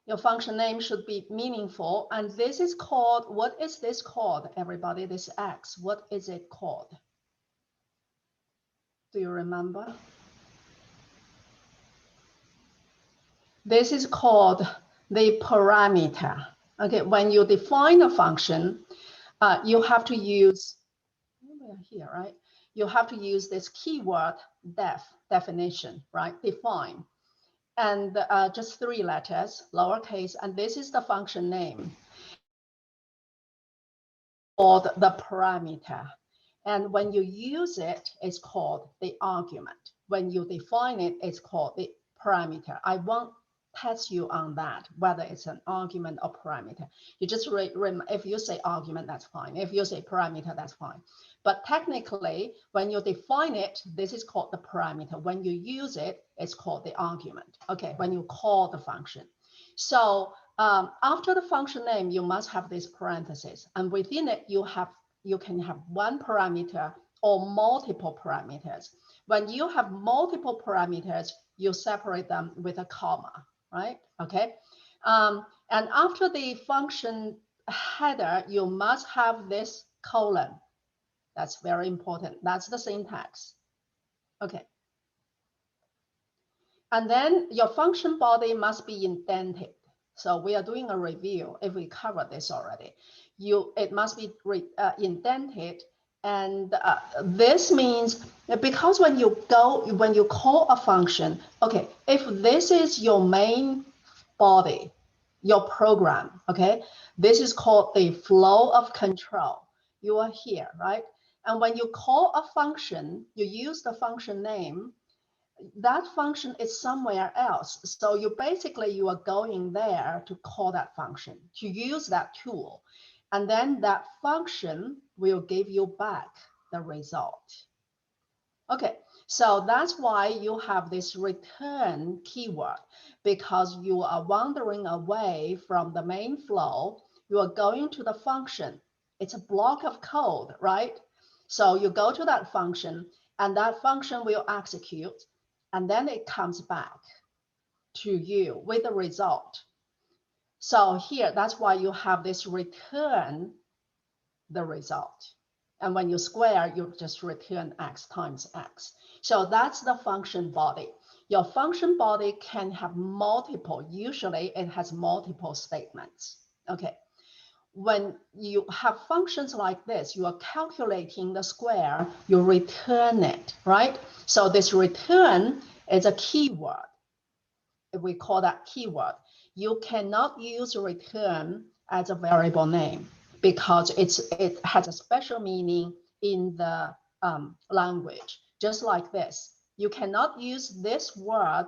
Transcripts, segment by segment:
Your function name should be meaningful. And this is called, what is this called, everybody? This X, what is it called? Do you remember? This is called the parameter. Okay, when you define a function, you have to use, here, right? You have to use this keyword definition, right? Define. And just 3 letters, lowercase, and this is the function name called the parameter. And when you use it, it's called the argument. When you define it, it's called the parameter. I won't test you on that, whether it's an argument or parameter. You just, if you say argument, that's fine. If you say parameter, that's fine. But technically, when you define it, this is called the parameter. When you use it, it's called the argument. Okay, when you call the function. So after the function name, you must have this parenthesis. And within it, you can have one parameter or multiple parameters. When you have multiple parameters, you separate them with a comma, right? Okay. And after the function header, you must have this colon. That's very important. That's the syntax. Okay. And then your function body must be indented. So we are doing a review if we covered this already. It must be indented. And this means that because when you call a function, okay, if this is your main body, your program, okay, this is called the flow of control. You are here, right? And when you call a function, you use the function name, that function is somewhere else. So you are going there to call that function, to use that tool. And then that function will give you back the result. Okay, so that's why you have this return keyword, because you are wandering away from the main flow. You are going to the function. It's a block of code, right? So you go to that function and that function will execute. And then it comes back to you with the result. So here, that's why you have this return the result. And when you square, you just return x times x. So that's the function body. Your function body can have multiple, usually it has multiple statements. Okay. When you have functions like this, you are calculating the square, you return it, right? So this return is a keyword. We call that keyword. You cannot use return as a variable name because it has a special meaning in the language, just like this. You cannot use this word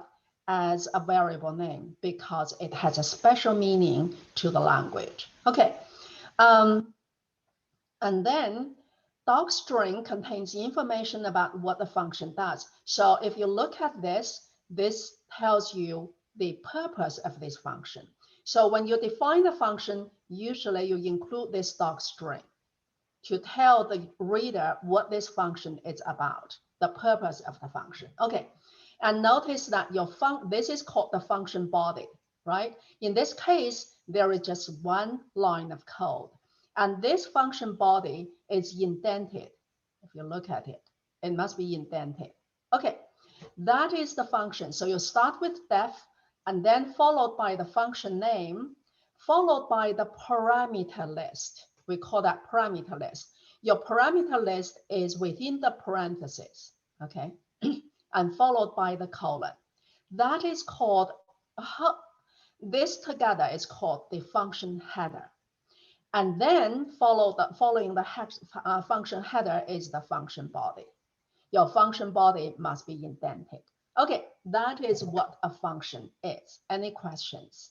as a variable name because it has a special meaning to the language. Okay. And then docstring contains information about what the function does. So if you look at this, this tells you the purpose of this function. So when you define the function, usually you include this docstring to tell the reader what this function is about, the purpose of the function. Okay, and notice that this is called the function body, right? In this case, there is just one line of code. And this function body is indented. If you look at it, it must be indented. Okay, that is the function. So you start with def, and then followed by the function name, followed by the parameter list. We call that parameter list. Your parameter list is within the parentheses, okay? And followed by the colon. That is called, this together is called the function header. And then following the function header is the function body. Your function body must be indented. Okay, that is what a function is. Any questions?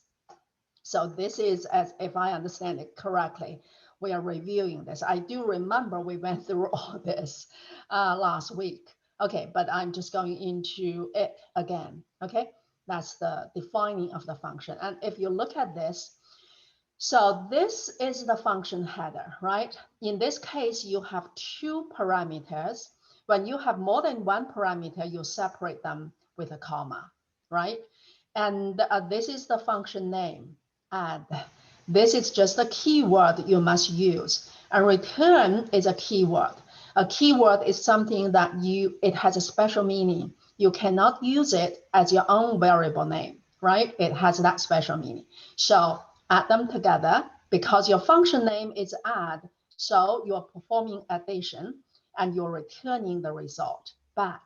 So this is, as if I understand it correctly, we are reviewing this. I do remember we went through all this last week. Okay, but I'm just going into it again. Okay, that's the defining of the function. And if you look at this, so this is the function header, right? In this case, you have 2 parameters. When you have more than one parameter, you separate them with a comma, right? And this is the function name, add. This is just a keyword you must use. And return is a keyword. A keyword is something that it has a special meaning. You cannot use it as your own variable name, right? It has that special meaning. So add them together because your function name is add. So you're performing addition and you're returning the result back.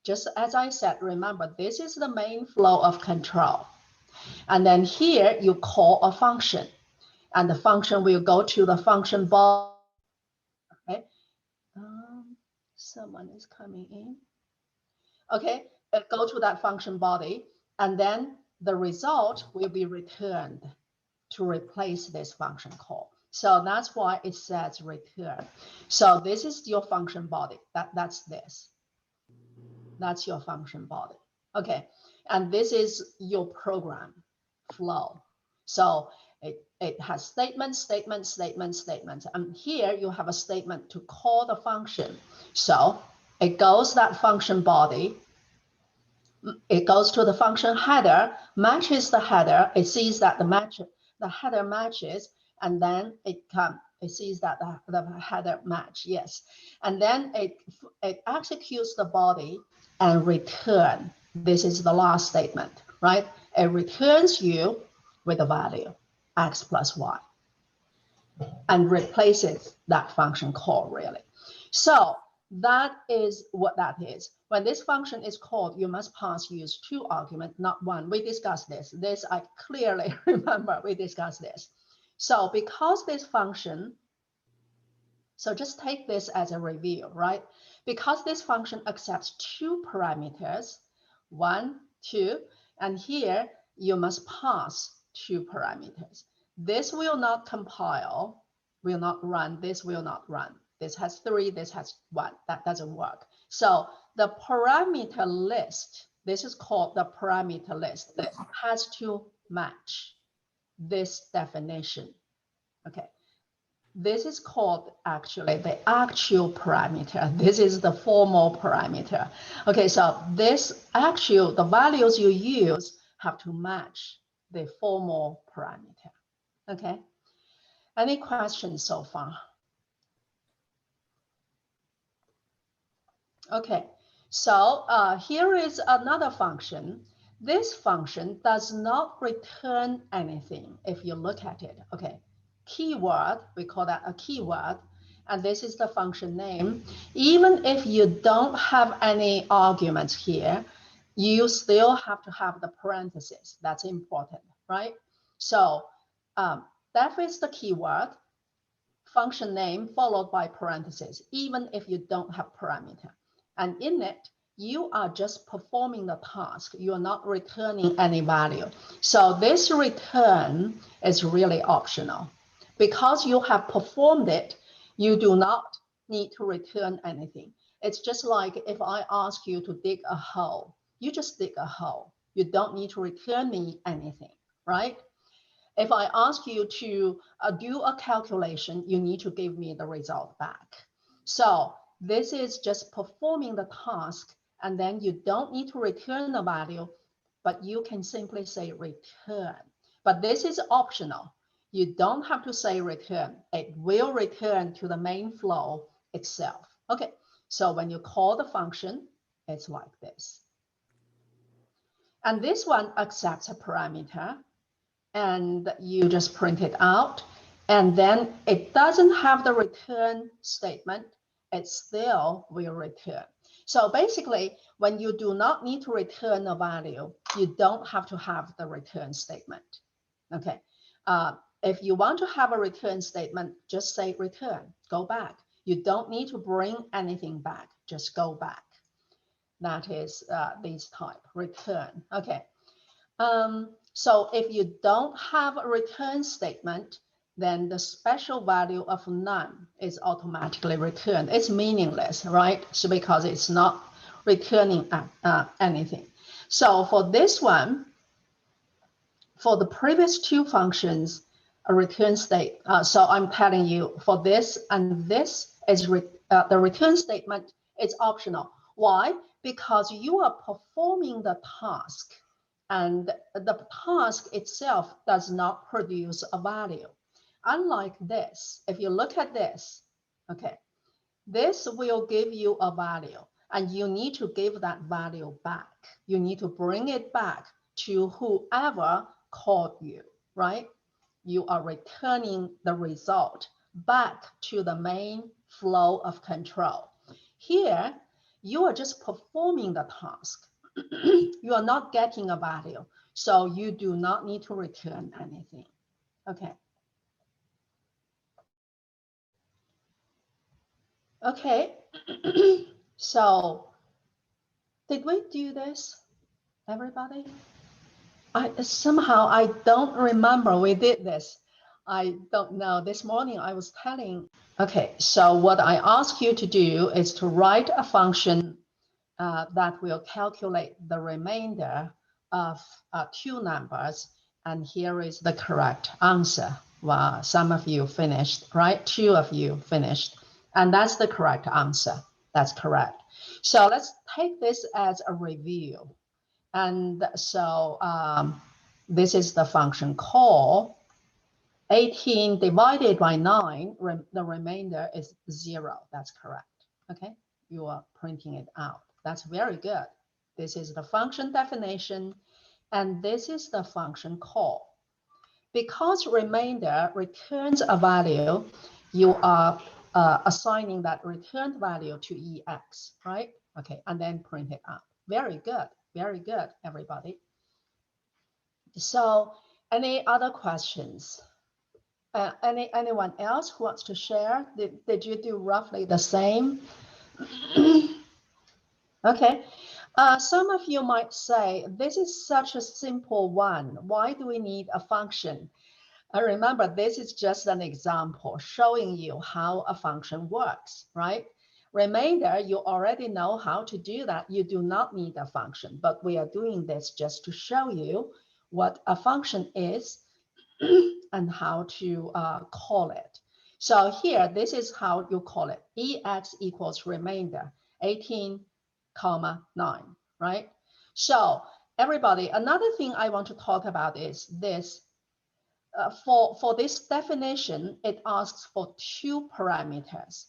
Just as I said, remember, this is the main flow of control. And then here you call a function, and the function will go to the function body. Okay. Someone is coming in. Okay, go to that function body, and then the result will be returned to replace this function call. So that's why it says return. So this is your function body. That's this. That's your function body. Okay, and this is your program flow. So it has statement, statement, statement, statement. And here you have a statement to call the function. So it goes that function body. It goes to the function header, matches the header. It sees that the header matches, and then it sees that the header match, yes. And then it executes the body and return. This is the last statement, right? It returns you with a value, x plus y, and replaces that function call, really. So that is what that is. When this function is called, you must use 2 arguments, not 1. We discussed this. This I clearly remember we discussed this. So because this function, so just take this as a review, right? Because this function accepts 2 parameters, 1, 2, and here you must pass 2 parameters. This will not compile, will not run, this will not run. This has 3, this has 1, that doesn't work. So the parameter list, this is called the parameter list, that has to match this definition, okay? This is called actually the actual parameter. This is the formal parameter. Okay, so this actual, the values you use have to match the formal parameter. Okay, any questions so far? Okay, so here is another function. This function does not return anything if you look at it. Okay, keyword, we call that a keyword, and this is the function name. Even if you don't have any arguments here, you still have to have the parentheses. That's important, right? So that is the keyword, function name followed by parentheses, even if you don't have parameter. And in it, you are just performing the task. You are not returning any value. So this return is really optional. Because you have performed it, you do not need to return anything. It's just like if I ask you to dig a hole, you just dig a hole. You don't need to return me anything, right? If I ask you to do a calculation, you need to give me the result back. So this is just performing the task, and then you don't need to return the value, but you can simply say return. But this is optional. You don't have to say return. It will return to the main flow itself. Okay, so when you call the function, it's like this. And this one accepts a parameter, and you just print it out. And then it doesn't have the return statement. It still will return. So basically, when you do not need to return a value, you don't have to have the return statement. Okay. If you want to have a return statement, just say return, go back. You don't need to bring anything back, just go back. That is this type, return. Okay. So if you don't have a return statement, then the special value of none is automatically returned. It's meaningless, right? So because it's not returning anything. So for this one, for the previous 2 functions, a return state. So I'm telling you for this and this is the return statement is optional. Why? Because you are performing the task and the task itself does not produce a value. Unlike this, if you look at this, okay, this will give you a value, and you need to give that value back. You need to bring it back to whoever called you, right? You are returning the result back to the main flow of control. Here, you are just performing the task. You are not getting a value, so you do not need to return anything. Okay. Okay. So did we do this, everybody? Somehow I don't remember we did this. I don't know. This morning I was telling. Okay, so what I ask you to do is to write a function that will calculate the remainder of two numbers. And here is the correct answer. Wow, some of you finished, right? Two of you finished. And that's the correct answer. That's correct. So let's take this as a review. And so this is the function call. 18 divided by 9, the remainder is 0. That's correct. Okay, you are printing it out. That's very good. This is the function definition, and this is the function call. Because remainder returns a value, you are assigning that returned value to EX, right? Okay, and then print it out. Very good. Very good, everybody. So any other questions? Anyone else who wants to share? Did you do roughly the same? Okay. Some of you might say, this is such a simple one. Why do we need a function? Remember, this is just an example showing you how a function works, right? Remainder, you already know how to do that. You do not need a function, but we are doing this just to show you what a function is and how to call it. So here, this is how you call it. EX equals remainder, 18, 9, right? So everybody, another thing I want to talk about is this. For this definition, it asks for two parameters,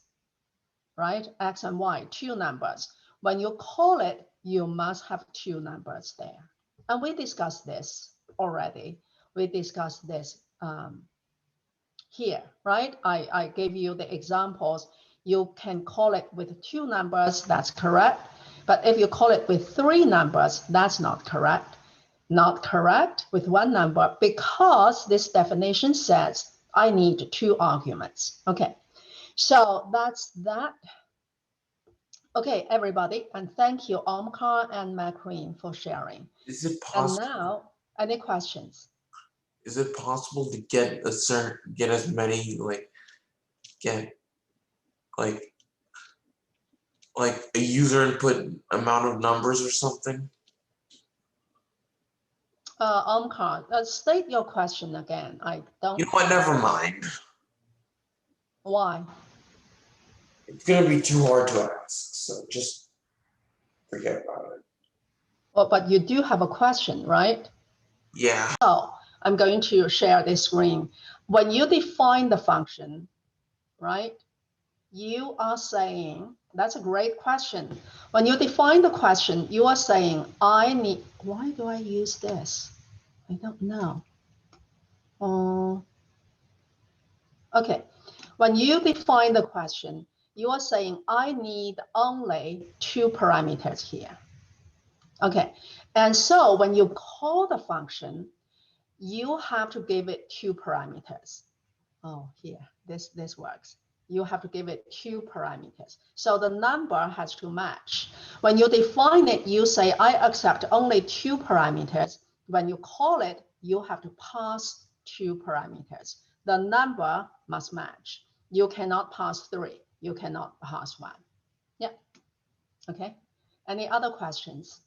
right? X and Y, two numbers. When you call it, you must have two numbers there. And we discussed this already. We discussed this here, right? I gave you the examples. You can call it with two numbers, that's correct. But if you call it with three numbers, that's not correct. Not correct with one number because this definition says I need two arguments. Okay, so that's that. Okay, everybody, and thank you, Omkar and Macreen, for sharing. Is it possible? And now, any questions? Is it possible to get as many like a user input amount of numbers or something? Omkar, state your question again. I don't. You know what? Never mind. Why? It's gonna be too hard to ask, so just forget about it. Well, but you do have a question, right? Yeah. So I'm going to share this screen. When you define the function, right? You are saying, that's a great question. When you define the question, you are saying, I need, why do I use this? I don't know. Okay, when you define the question, you are saying, I need only two parameters here. Okay, and so when you call the function, you have to give it two parameters. Oh, here, this works. You have to give it two parameters. So the number has to match. When you define it, you say, I accept only two parameters. When you call it, you have to pass two parameters. The number must match. You cannot pass three. You cannot pass one. Yeah. Okay. Any other questions?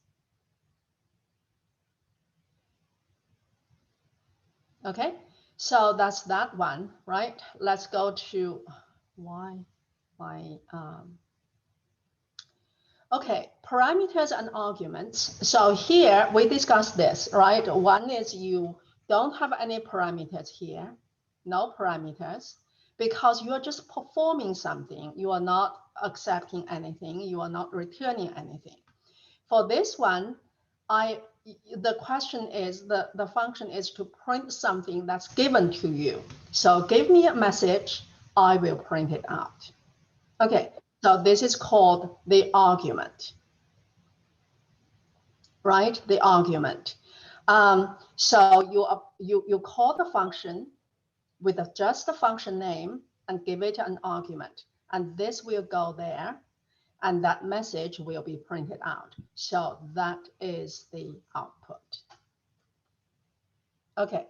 Okay. So that's that one, right? Let's go to why. Okay, parameters and arguments. So here we discussed this, right? One is you don't have any parameters here, no parameters, because you are just performing something. You are not accepting anything. You are not returning anything. For this one, the question is, the function is to print something that's given to you. So give me a message, I will print it out. Okay, so this is called the argument, right? The argument. So you call the function with just the function name and give it an argument, and this will go there, and that message will be printed out. So that is the output. Okay,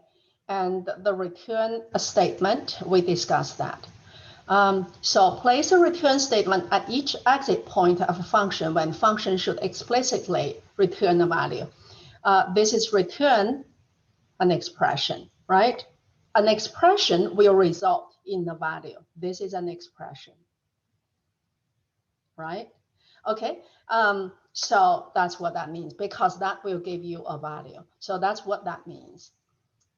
and the return statement, we discussed that. So place a return statement at each exit point of a function when function should explicitly return a value. This is return an expression, right? An expression will result in the value. This is an expression, right? Okay, so that's what that means, because that will give you a value. So that's what that means.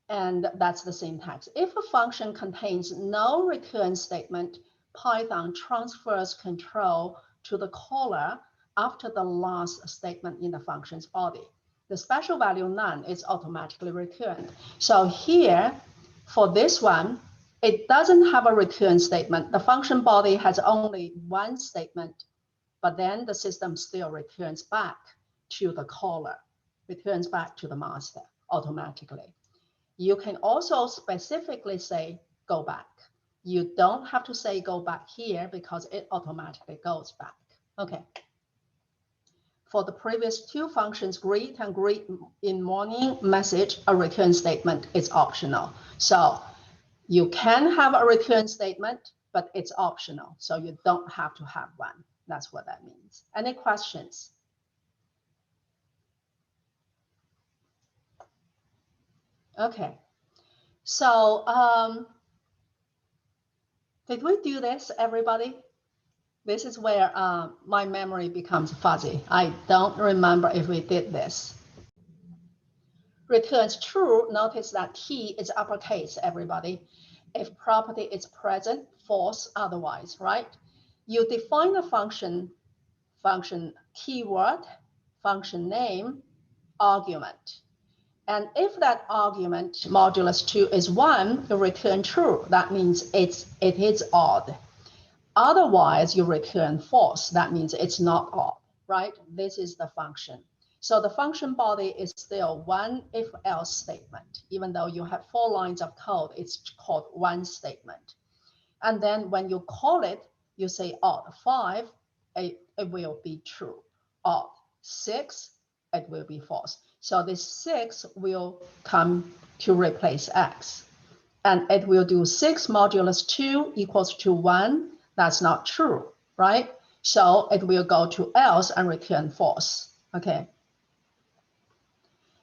And that's the syntax. If a function contains no return statement, Python transfers control to the caller after the last statement in the function's body. The special value none is automatically returned. So here, for this one, it doesn't have a return statement. The function body has only one statement, but then the system still returns back to the caller, returns back to the master automatically. You can also specifically say, go back. You don't have to say go back here because it automatically goes back. Okay. For the previous two functions, greet and greet in morning message, a return statement is optional. So you can have a return statement, but it's optional. So you don't have to have one. That's what that means. Any questions? Okay. So did we do this, everybody? This is where my memory becomes fuzzy. I don't remember if we did this. Returns true, notice that key is uppercase, everybody. If property is present, false otherwise, right? You define a function keyword, function name, argument. And if that argument modulus 2 is 1, you return true. That means it is odd. Otherwise, you return false. That means it's not odd, right? This is the function. So the function body is still one if else statement. Even though you have 4 lines of code, it's called one statement. And then when you call it, you say odd 5, it will be true. Odd 6, it will be false. So this 6 will come to replace x. And it will do 6 modulus 2 equals to 1. That's not true, right? So it will go to else and return false, okay?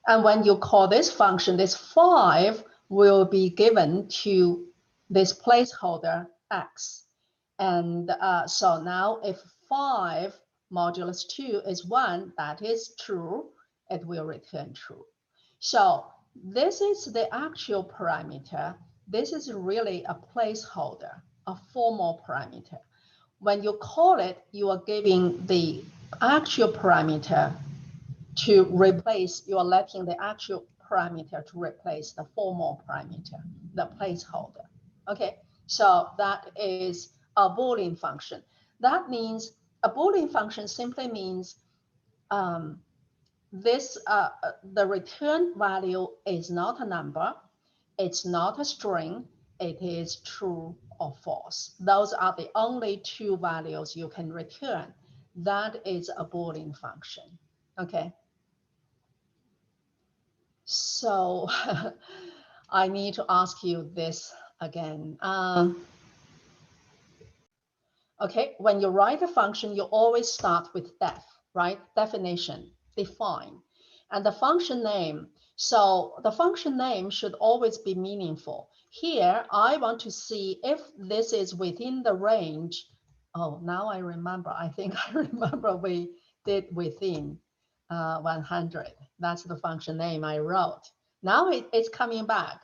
And when you call this function, this 5 will be given to this placeholder x. And so now if 5 modulus 2 is 1, that is true, it will return true. So this is the actual parameter. This is really a placeholder, a formal parameter. When you call it, you are giving the actual parameter to replace, you are letting the actual parameter to replace the formal parameter, the placeholder. Okay, so that is a Boolean function. That means a Boolean function simply means the return value is not a number, it's not a string, it is true or false. Those are the only 2 values you can return. That is a Boolean function, okay? So I need to ask you this again. Okay, when you write a function, you always start with def, right? Definition, define, and the function name. So the function name should always be meaningful. Here, I want to see if this is within the range. Oh, now I remember. I think I remember we did within 100. That's the function name I wrote. Now it's coming back.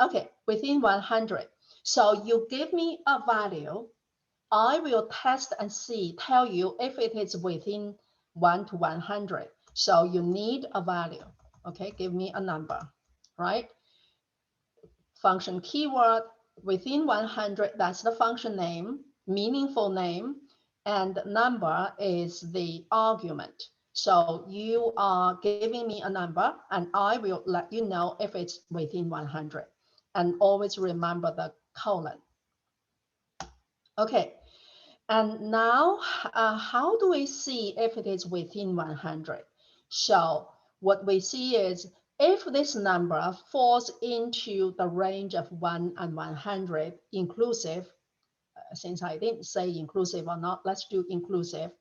Okay, within 100. So you give me a value. I will test and see, tell you if it is within 1 to 100. So you need a value. Okay, give me a number, right? Function keyword within 100, that's the function name, meaningful name, and number is the argument. So you are giving me a number and I will let you know if it's within 100. And always remember the colon. Okay, and now how do we see if it is within 100? So what we see is if this number falls into the range of 1 and 100 inclusive, since I didn't say inclusive or not, let's do inclusive,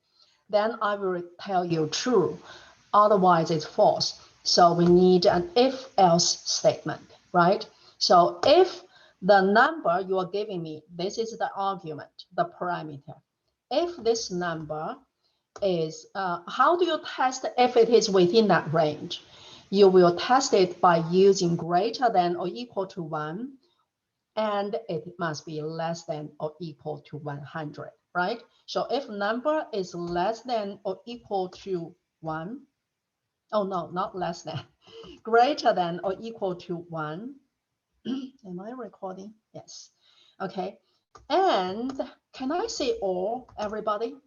then I will tell you true, otherwise it's false. So we need an if-else statement, right? So if the number you are giving me, this is the argument, the parameter. If this number is, how do you test if it is within that range? You will test it by using greater than or equal to 1, and it must be less than or equal to 100, right? So if number is less than or equal to 1, oh no, not less than, greater than or equal to 1. Am I recording? Yes. Okay. And can I say or, everybody?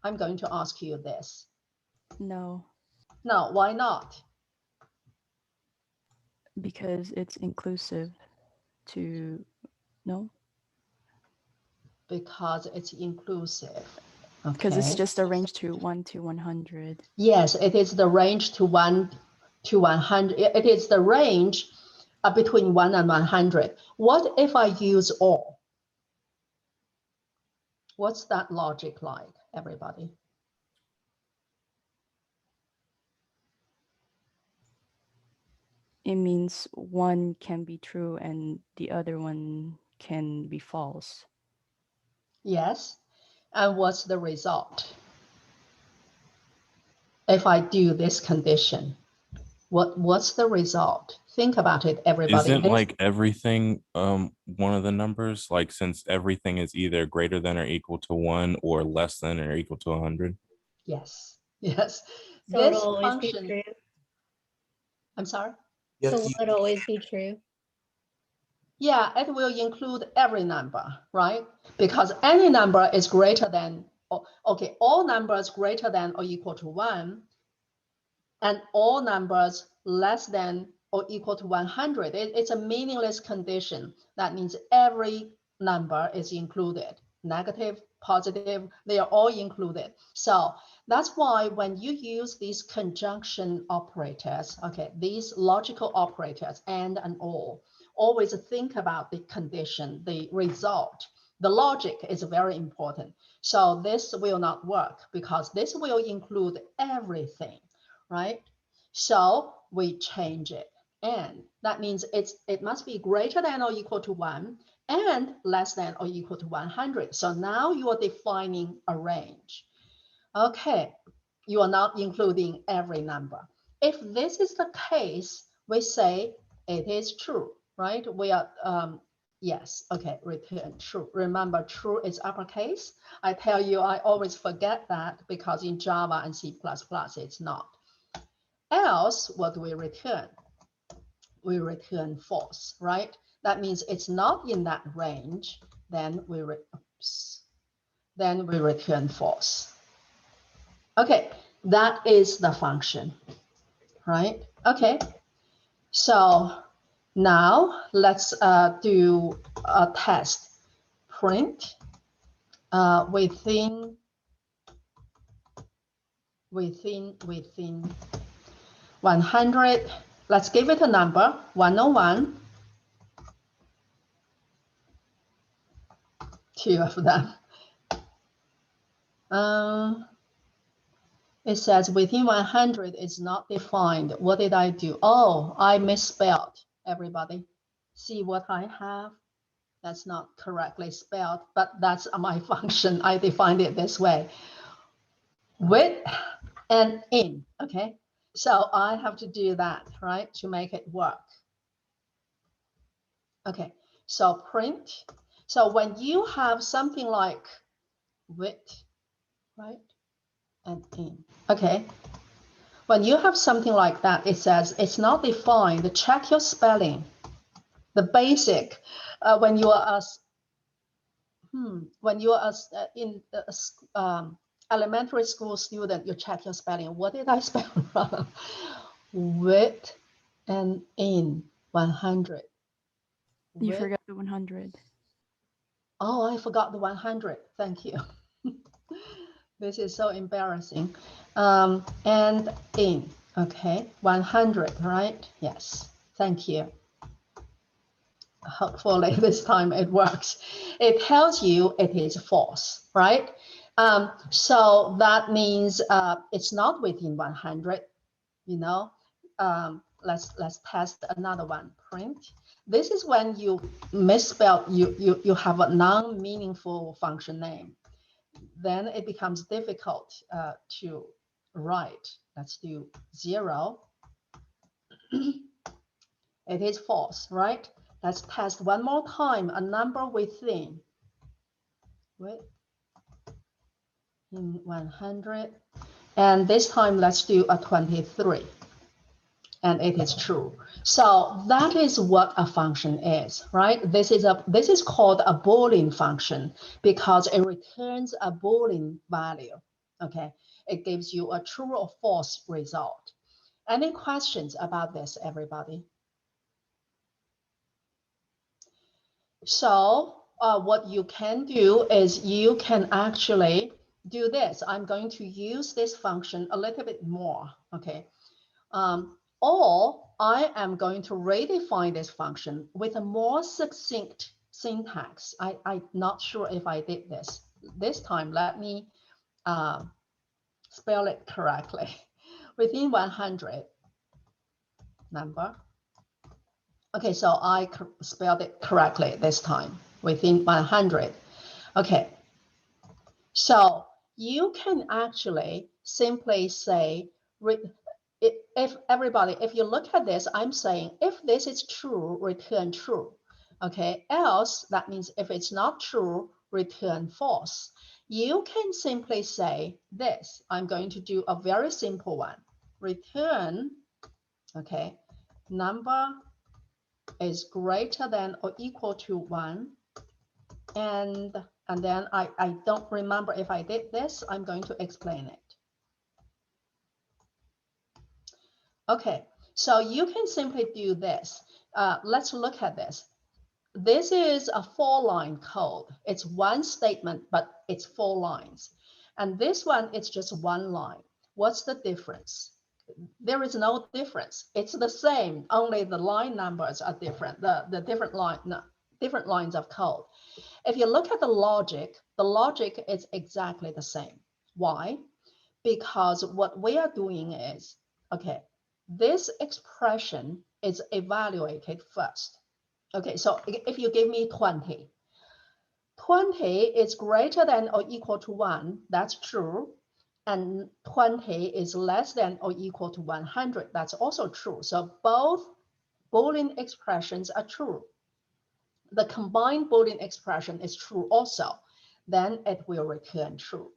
I'm going to ask you this. No, No, why not? because it's inclusive to, no? Because it's inclusive. Because it's Okay. just a range to 1 to 100. Yes, it is the range to 1 to 100. It is the range between 1 and 100. What if I use or? What's that logic like, everybody? It means one can be true and the other one can be false. Yes. And what's the result? If I do this condition, what's the result? Think about it, everybody. Isn't like everything one of the numbers? Like since everything is either greater than or equal to 1 or less than or equal to 100. Yes, yes. So This it'll always be function, true. I'm sorry? You have So to will it always be true? Yeah, it will include every number, right? Because any number is greater than, okay, all numbers greater than or equal to 1, and all numbers less than or equal to 100. It's a meaningless condition. That means every number is included. Negative, positive, they are all included. So that's why when you use these conjunction operators, okay, these logical operators and or, always think about the condition, the result. The logic is very important. So this will not work because this will include everything, right? So we change it. And that means it must be greater than or equal to 1 and less than or equal to 100. So now you are defining a range. Okay, you are not including every number. If this is the case, we say it is true, right? We are, yes, okay, return true. Remember, true is uppercase. I tell you, I always forget that because in Java and C++, it's not. Else, what do we return? We return false, right? That means it's not in that range, then we return false. Okay, that is the function, right? Okay, so now let's do a test. Print within 100. Let's give it a number, 101. Two of them. It says within 100 is not defined. What did I do? Oh, I misspelled, everybody. See what I have? That's not correctly spelled, but that's my function. I defined it this way. with and in, okay? So I have to do that, right, to make it work. Okay, so print. So when you have something like with, right, and in, okay? When you have something like that, it says it's not defined. Check your spelling. The basic, when you are in elementary school student, you check your spelling. What did I spell wrong? With and in 100. You With, forgot the 100. oh, I forgot the 100. Thank you. This is so embarrassing. And in, okay, 100, right? Yes, thank you. Hopefully this time it works. It tells you it is false, right? So that means it's not within 100, you know. Let's test another one, print. This is when you misspell, you have a non-meaningful function name. Then it becomes difficult to write. Let's do 0. It is false, right? Let's test one more time, a number within. Within 100. And this time, let's do a 23. And it is true. So that is what a function is, right? This is called a Boolean function because it returns a Boolean value. Okay, it gives you a true or false result. Any questions about this, everybody? So what you can do is you can actually do this. I'm going to use this function a little bit more, okay? Or I am going to redefine this function with a more succinct syntax. I'm not sure if I did this. This time, let me spell it correctly. Within 100 number. Okay, so I spelled it correctly this time, within 100. Okay, so you can actually simply say, if everybody, if you look at this, I'm saying if this is true, return true. Okay, else that means if it's not true, return false. You can simply say this. I'm going to do a very simple one. Return, okay, number is greater than or equal to 1. And then I don't remember if I did this. I'm going to explain it. Okay, so you can simply do this. Let's look at this. This is a 4-line code. It's one statement, but it's 4 lines. And this one, it's just 1 line. What's the difference? There is no difference. It's the same, only the line numbers are different, the different lines of code. If you look at the logic is exactly the same. Why? Because what we are doing is, okay, this expression is evaluated first. Okay, so if you give me 20, 20 is greater than or equal to 1, that's true. And 20 is less than or equal to 100, that's also true. So both Boolean expressions are true. The combined Boolean expression is true also, then it will return true.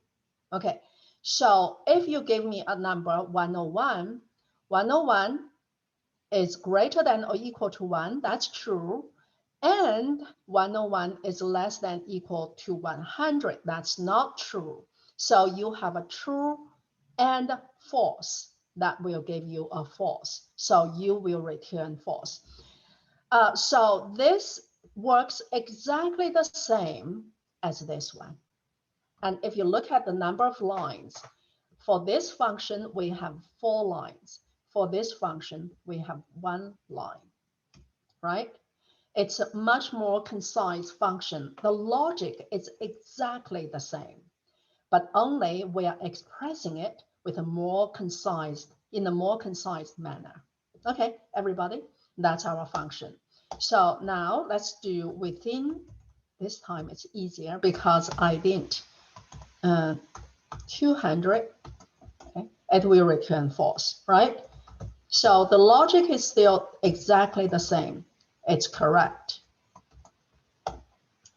Okay, so if you give me a number 101, 101 is greater than or equal to 1, that's true. And 101 is less than equal to 100, that's not true. So you have a true and false. That will give you a false. So you will return false. So this works exactly the same as this one. And if you look at the number of lines, for this function, we have 4 lines. For this function, we have 1 line, right? It's a much more concise function. The logic is exactly the same, but only we are expressing it with a more concise, in a more concise manner. Okay, everybody, that's our function. So now let's do within. This time it's easier because I didn't 200, okay, it will return false, right? So the logic is still exactly the same. It's correct.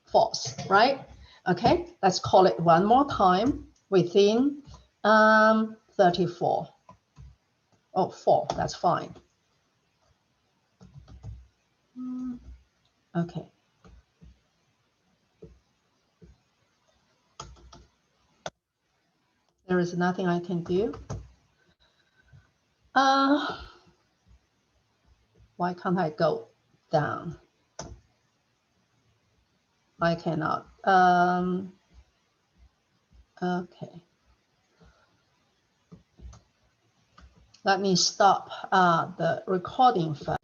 False, right? Okay, let's call it one more time within 34. Oh, 4, that's fine. Okay. There is nothing I can do. Why can't I go down? I cannot. Okay. Let me stop the recording first.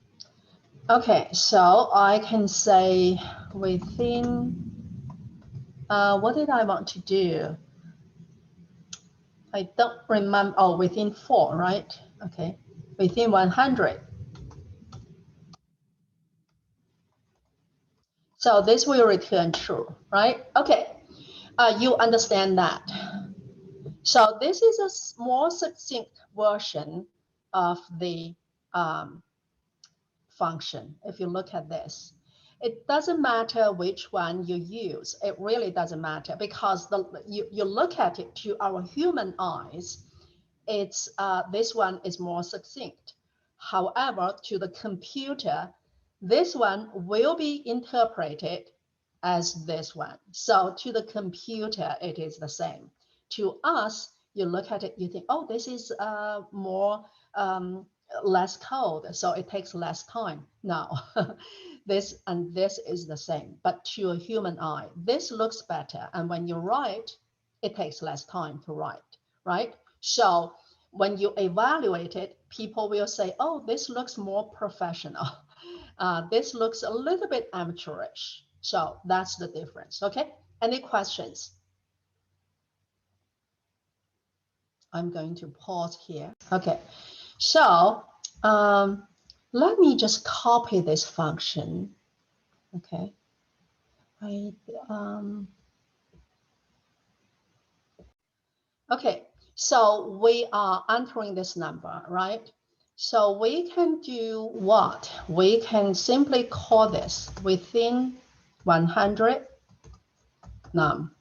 Okay, so I can say within, what did I want to do? I don't remember, oh, within 4, right? Okay, within 100. So this will return true, right? Okay, you understand that. So this is a more succinct version of the function. If you look at this, it doesn't matter which one you use. It really doesn't matter because you look at it to our human eyes, it's this one is more succinct. However, to the computer, this one will be interpreted as this one. So to the computer, it is the same. To us, you look at it, you think, oh, this is more less code, so it takes less time. No, this and this is the same, but to a human eye, this looks better. And when you write, it takes less time to write, right? So when you evaluate it, people will say, oh, this looks more professional. This looks a little bit amateurish. So that's the difference, okay? Any questions? I'm going to pause here. Okay, so let me just copy this function, okay? Okay, so we are entering this number, right? So we can do what? We can simply call this within 100 num,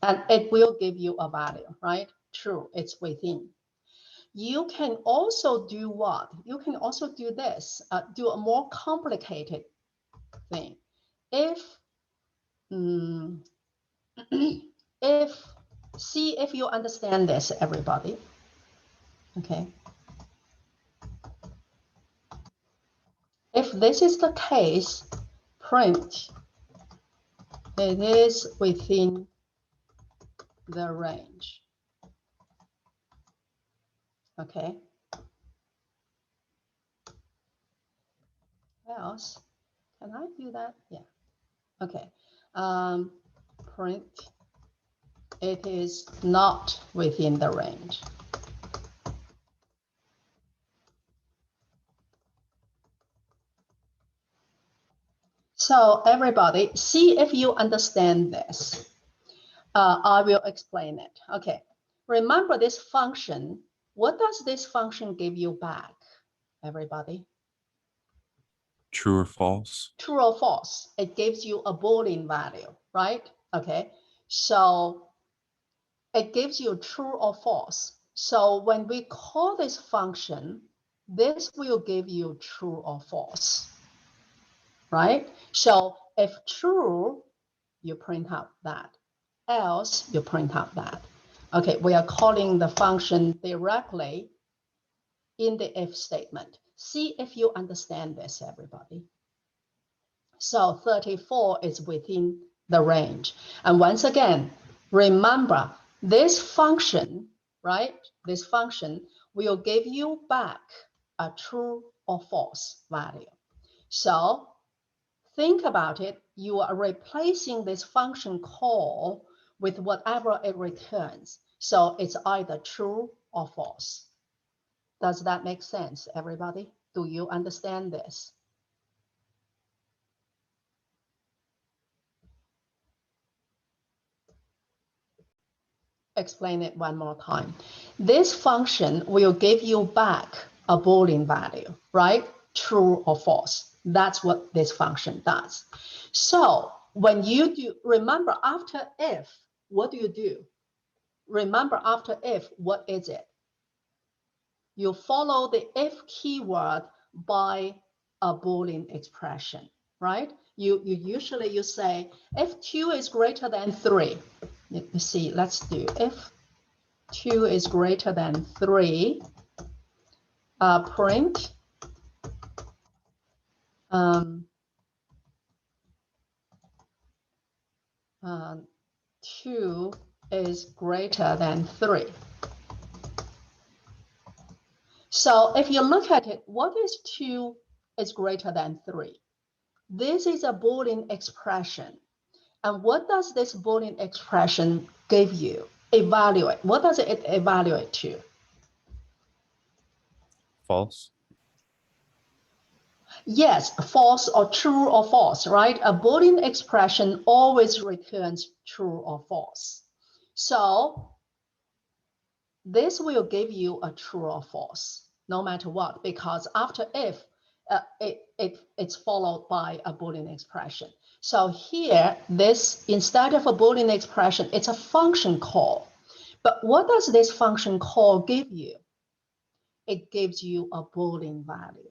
and it will give you a value, right? True, it's within. You can also do what? You can also do this, do a more complicated thing. If, see if you understand this, everybody, okay? If this is the case, print, it is within the range, okay? Else, can I do that? Yeah, okay. Print, it is not within the range. So everybody, see if you understand this. I will explain it. Okay, remember this function. What does this function give you back, everybody? True or false? True or false. It gives you a Boolean value, right? Okay, so it gives you true or false. So when we call this function, this will give you true or false, right? So if true, you print out that. Else, you print out that. Okay, we are calling the function directly in the if statement. See if you understand this, everybody. So 34 is within the range. And once again, remember this function, right? This function will give you back a true or false value. So think about it. You are replacing this function call with whatever it returns. So it's either true or false. Does that make sense, everybody? Do you understand this? explain it one more time. This function will give you back a Boolean value, right? True or false. That's what this function does. So when you do, remember after if, what do you do? Remember after if, what is it? You follow the if keyword by a Boolean expression, right? You usually you say if 2 is greater than 3. Let me see, let's do if 2 is greater than 3, print 2 is greater than 3. So if you look at it, what is 2 is greater than 3? This is a Boolean expression. And what does this Boolean expression give you? Evaluate. What does it evaluate to? False. Yes, false or true or false, right? A Boolean expression always returns true or false. So this will give you a true or false, no matter what, because after if, it's followed by a Boolean expression. So here, this, instead of a Boolean expression, it's a function call. But what does this function call give you? It gives you a Boolean value.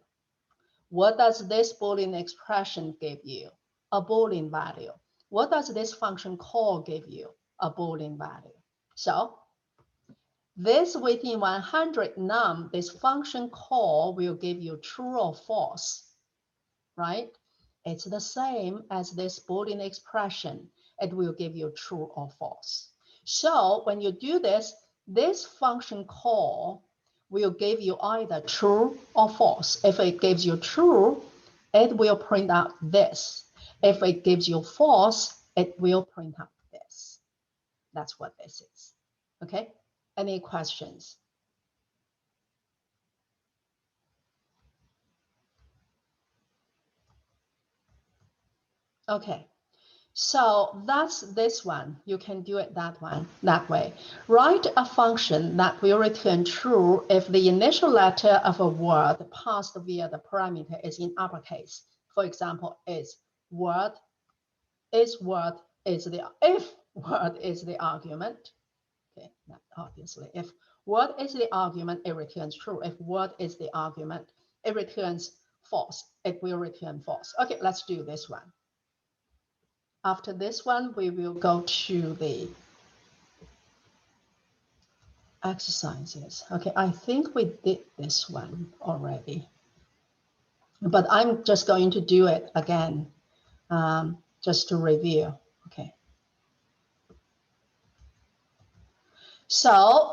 What does this Boolean expression give you? A Boolean value. What does this function call give you? A Boolean value. So this within 100 num, this function call will give you true or false, right? It's the same as this Boolean expression. It will give you true or false. So when you do this, this function call will give you either true or false. If it gives you true, it will print out this. If it gives you false, it will print out this. That's what this is. Okay? Any questions? Okay. So that's this one. You can do it that way. Write a function that will return true if the initial letter of a word passed via the parameter is in uppercase. For example, if word is the argument. Okay, obviously, if word is the argument, it returns true. If word is the argument, it returns false. It will return false. Okay, let's do this one. After this one, we will go to the exercises. Okay, I think we did this one already, but I'm just going to do it again, just to review. Okay. So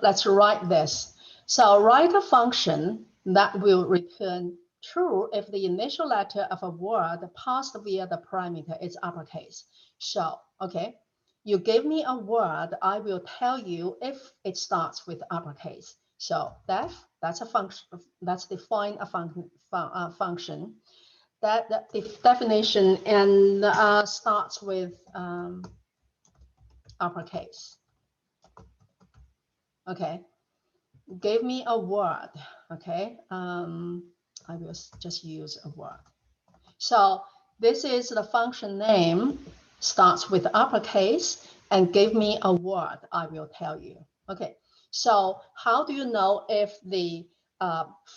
let's write this. So write a function that will return true if the initial letter of a word passed via the parameter is uppercase. So, okay, you give me a word, I will tell you if it starts with uppercase. So that's a function, that's define a function. That the definition and starts with uppercase. Okay, give me a word. Okay, I will just use a word. So this is the function name, starts with uppercase, and give me a word, I will tell you. Okay, so how do you know if the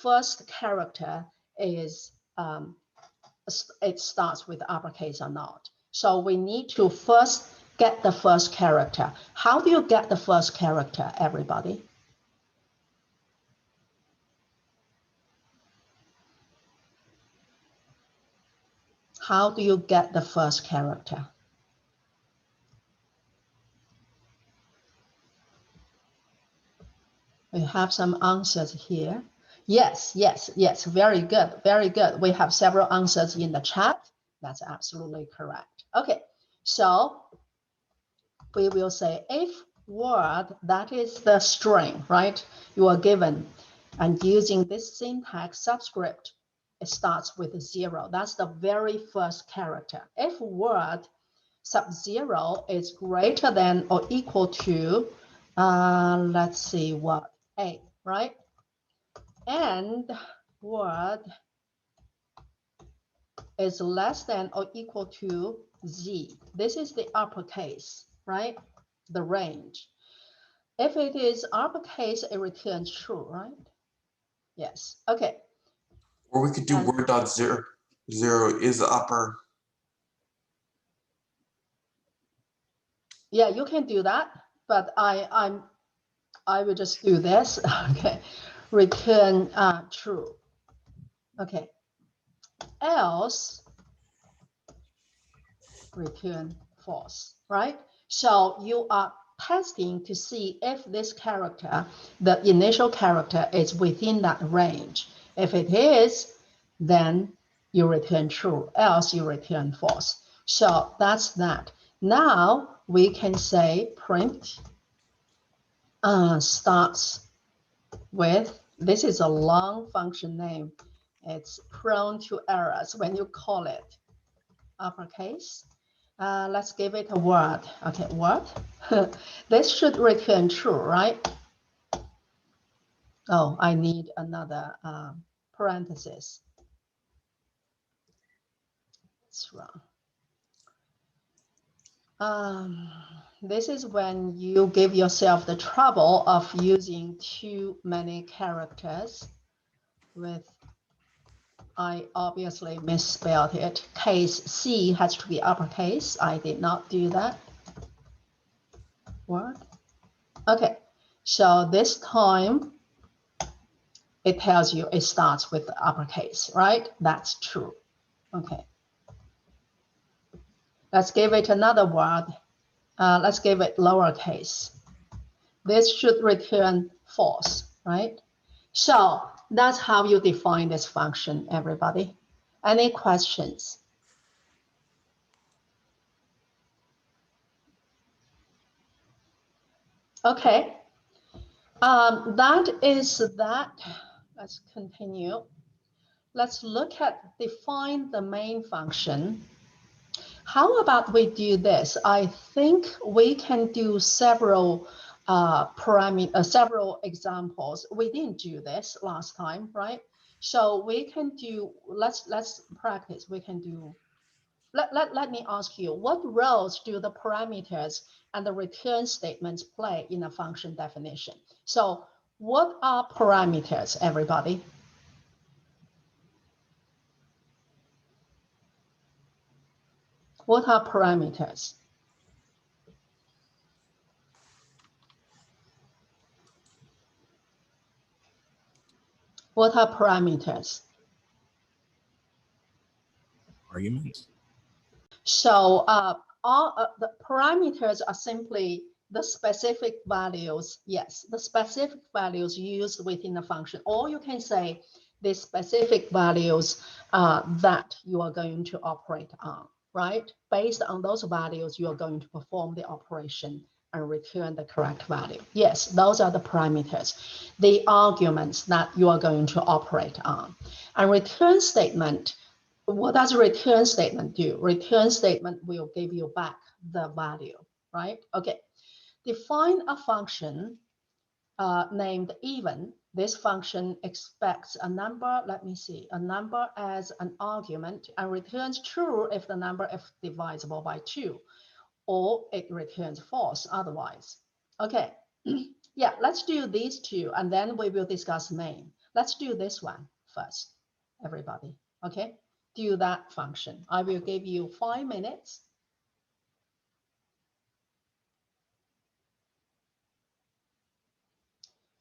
first character is, it starts with uppercase or not? So we need to first get the first character. How do you get the first character, everybody? How do you get the first character? We have some answers here. Yes, yes, yes, very good, very good. We have several answers in the chat. That's absolutely correct. Okay, so we will say if word, that is the string, right? You are given, and using this syntax subscript, it starts with 0. That's the very first character. If word sub-0 is greater than or equal to Let's see what A, right? And word is less than or equal to Z. This is the uppercase, right? The range. If it is uppercase, it returns true, right? Yes. Okay. Or we could do And- word dot zero is upper. Yeah, you can do that, but I will just do this. Okay. Return true. Okay. Else return false, right? So you are testing to see if this character, the initial character, is within that range. If it is, then you return true, else you return false. So that's that. Now we can say print starts with, this is a long function name. It's prone to errors when you call it uppercase. Let's give it a word. Okay, word. This should return true, right? Oh, I need another parenthesis. It's wrong. This is when you give yourself the trouble of using too many characters with, I obviously misspelled it. Case C has to be uppercase. I did not do that. Word. Okay, so this time it tells you it starts with the uppercase, right? That's true. Okay. Let's give it another word. Let's give it lowercase. This should return false, right? So that's how you define this function, everybody. Any questions? Okay. That is that. Let's continue. Let's look at define the main function. How about we do this? I think we can do several several examples. We didn't do this last time, right? So we can do, let's practice. We can do, let me ask you, what roles do the parameters and the return statements play in a function definition? So what are parameters, everybody? What are parameters? What are parameters? Arguments. So all the parameters are simply the specific values. Yes, the specific values used within the function. Or you can say the specific values that you are going to operate on, right? Based on those values, you are going to perform the operation and return the correct value. Yes, those are the parameters, the arguments that you are going to operate on. And return statement, what does a return statement do? Return statement will give you back the value, right? Okay, define a function named even. This function expects a number, let me see, a number as an argument and returns true if the number is divisible by 2, or it returns false otherwise. Okay, yeah, let's do these two and then we will discuss main. Let's do this one first, everybody, okay? Do that function. I will give you 5 minutes.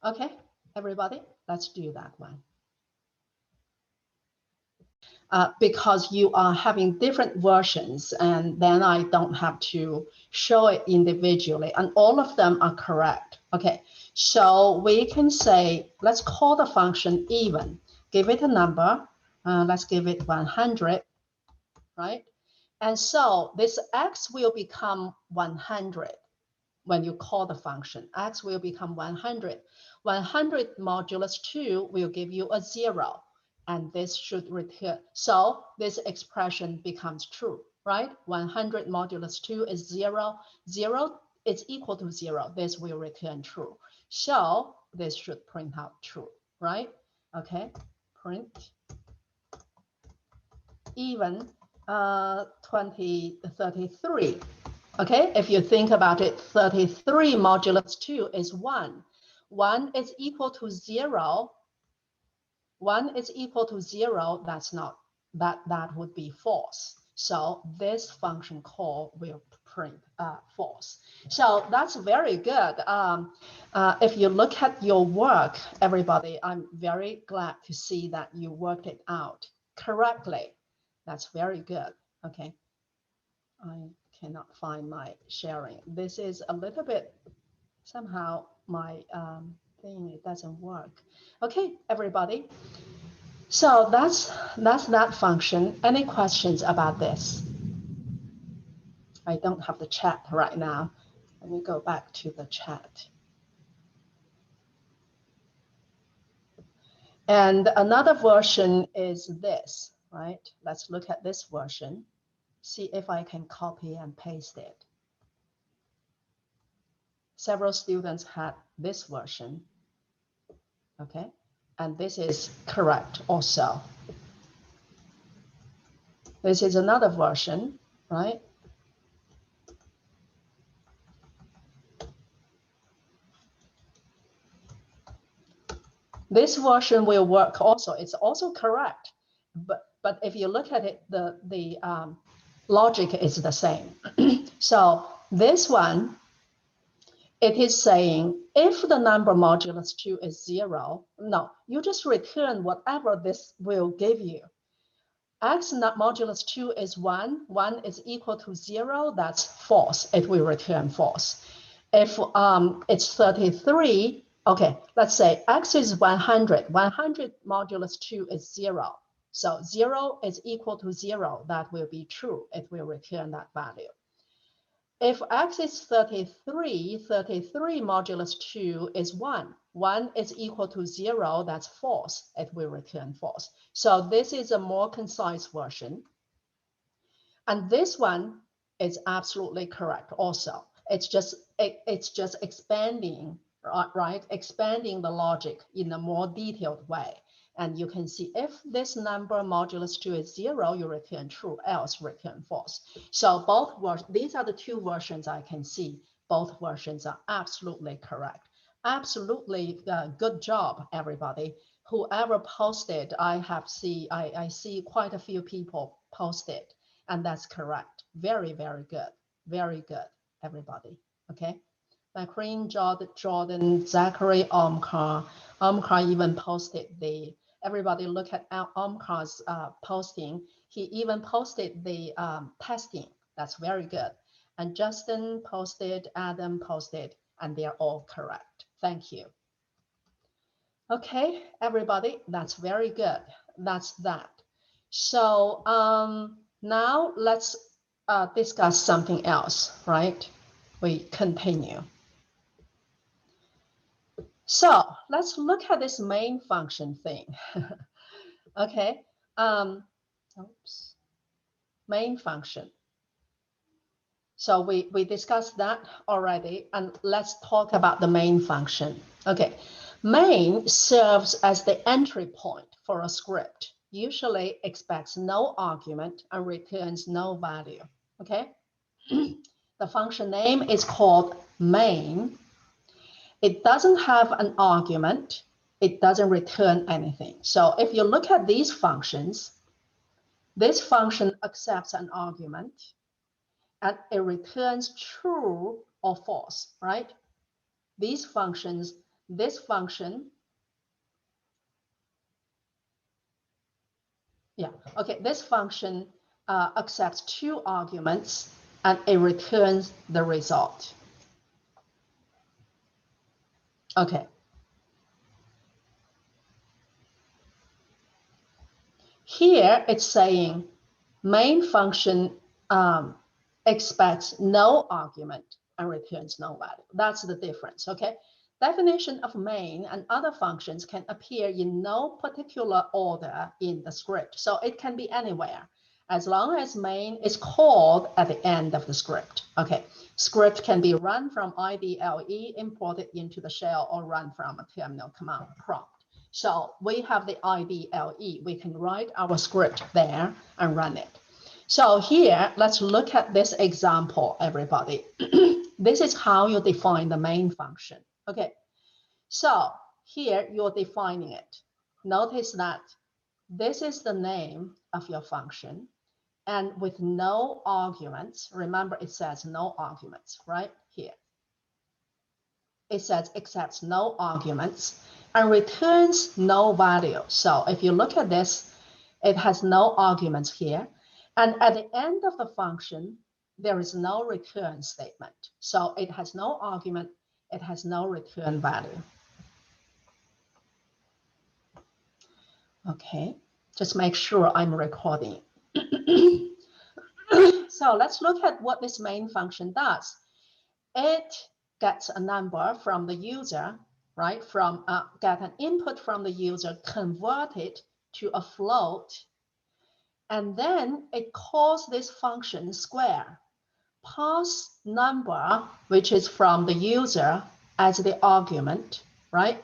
Okay, everybody, let's do that one. Because you are having different versions and then I don't have to show it individually and all of them are correct. Okay, so we can say, let's call the function even, give it a number, let's give it 100, right? And so this x will become 100 when you call the function. X will become 100. 100 modulus 2 will give you a 0. And this should return. So this expression becomes true, right? 100 modulus 2 is 0. 0 it's equal to 0, this will return true. So this should print out true, right? Okay, print even 33. Okay, if you think about it, 33 modulus 2 is 1. 1 is equal to 0. 1 is equal to 0. That's not, that would be false. So this function call will print false. So that's very good. If you look at your work, everybody, I'm very glad to see that you worked it out correctly. That's very good. Okay. I cannot find my sharing. This is a little bit, somehow my thing, it doesn't work. Okay, everybody. So that's that function. Any questions about this? I don't have the chat right now. Let me go back to the chat. And another version is this, right? Let's look at this version. See if I can copy and paste it. Several students had this version, okay? And this is correct also. This is another version, right? This version will work also. It's also correct, but if you look at it, the logic is the same. So this one, it is saying if the number modulus 2 is 0, no, you just return whatever this will give you. X modulus 2 is 1, 1 is equal to 0, that's false. It will return false. If it's 33, okay, let's say X is 100. 100 modulus 2 is 0. So 0 is equal to 0. That will be true. It will return that value. If X is 33, 33 modulus 2 is 1. 1 is equal to 0. That's false. It will return false. So this is a more concise version. And this one is absolutely correct also. It's just expanding, right? Expanding the logic in a more detailed way. And you can see if this number modulus 2 is 0, you return true, else return false. So both versions, these are the two versions I can see. Both versions are absolutely correct. Absolutely good job, everybody. Whoever posted, I see quite a few people posted, and that's correct. Very, very good. Very good, everybody. Okay. McCreen, Jordan, Zachary, Omkar. Omkar even posted everybody look at Omkar's posting. He even posted the testing. That's very good. And Justin posted, Adam posted, and they're all correct. Thank you. Okay, everybody, that's very good. That's that. So now let's discuss something else, right? We continue. So let's look at this main function thing. Okay, oops. Main function. So we discussed that already, and let's talk about the main function. Okay, main serves as the entry point for a script. Usually expects no argument and returns no value. Okay, the function name is called main. It doesn't have an argument. It doesn't return anything. So if you look at these functions, this function accepts an argument and it returns true or false, right? These functions, this function, yeah, okay, this function accepts two arguments and it returns the result. Okay. Here it's saying main function expects no argument and returns no value. That's the difference, okay? Definition of main and other functions can appear in no particular order in the script. So it can be anywhere. as long as main is called at the end of the script. Okay, script can be run from IDLE, imported into the shell, or run from a terminal command prompt. So we have the IDLE. We can write our script there and run it. So here, let's look at this example, everybody. This is how you define the main function. Okay, so here you're defining it. Notice that this is the name of your function, and with no arguments. Remember, it says no arguments right here. It says accepts no arguments and returns no value. So if you look at this, it has no arguments here. And at the end of the function, there is no return statement. So it has no argument, it has no return value. Okay, just make sure I'm recording. So let's look at what this main function does. It gets a number from the user, right? Get an input from the user, convert it to a float, and then it calls this function square, pass number, which is from the user, as the argument, right?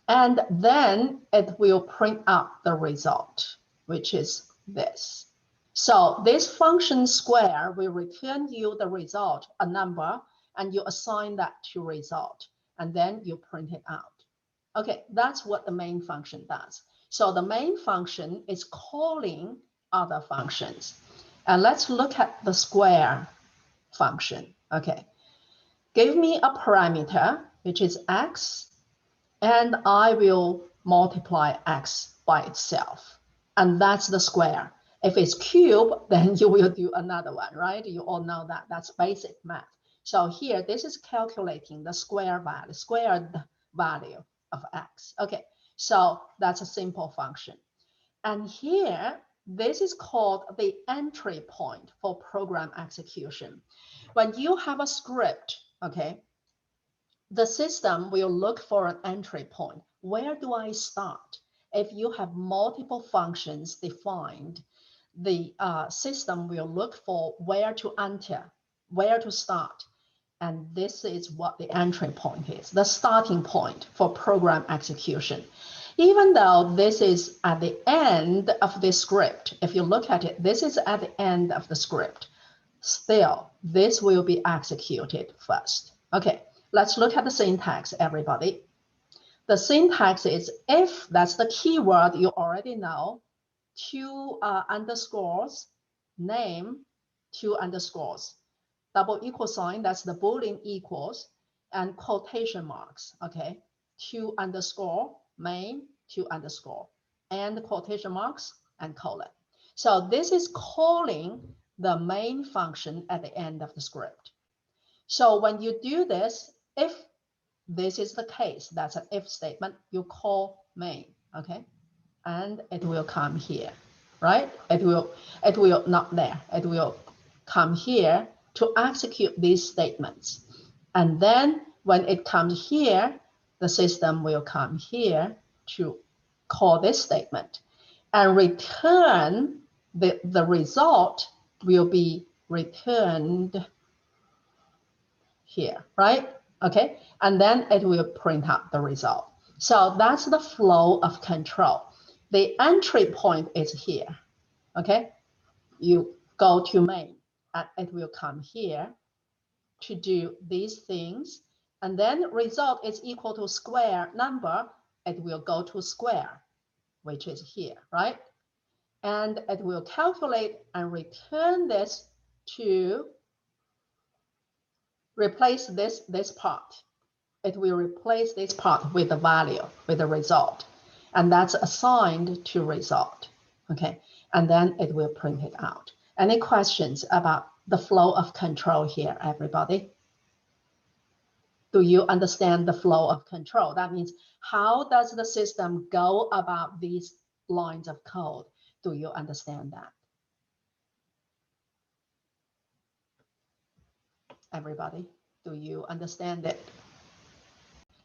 And then it will print out the result, which is this. So this function square will return you the result, a number, and you assign that to result, and then you print it out. Okay, that's what the main function does. So the main function is calling other functions. And let's look at the square function. Okay, give me a parameter, which is x, and I will multiply x by itself. And that's the square. If it's cube, then you will do another one, right? You all know that. That's basic math. So here, this is calculating the squared value of x. Okay, so that's a simple function. And here, this is called the entry point for program execution. When you have a script, okay, the system will look for an entry point. Where do I start? If you have multiple functions defined, the system will look for where to enter, where to start. And this is what the entry point is, the starting point for program execution. Even though this is at the end of the script, if you look at it, this is at the end of the script. Still, this will be executed first. Okay, let's look at the syntax, everybody. The syntax is if, that's the keyword you already know, two underscores, name, two underscores, double equal sign, that's the Boolean equals, and quotation marks, okay? Two underscore, main, two underscore, and quotation marks, and colon. So this is calling the main function at the end of the script. So when you do this, if this is the case, that's an if statement, you call main, okay? And it will come here, right? It will not there, it will come here to execute these statements. And then when it comes here, the system will come here to call this statement and return the result will be returned here, right? Okay, and then it will print out the result. So that's the flow of control. The entry point is here, okay? You go to main, and it will come here to do these things. And then result is equal to square number, it will go to square, which is here, right? And it will calculate and return this to replace this part. It will replace this part with the value, with the result. And that's assigned to result, okay? And then it will print it out. Any questions about the flow of control here, everybody? Do you understand the flow of control? That means how does the system go about these lines of code? Do you understand that? Everybody, do you understand it?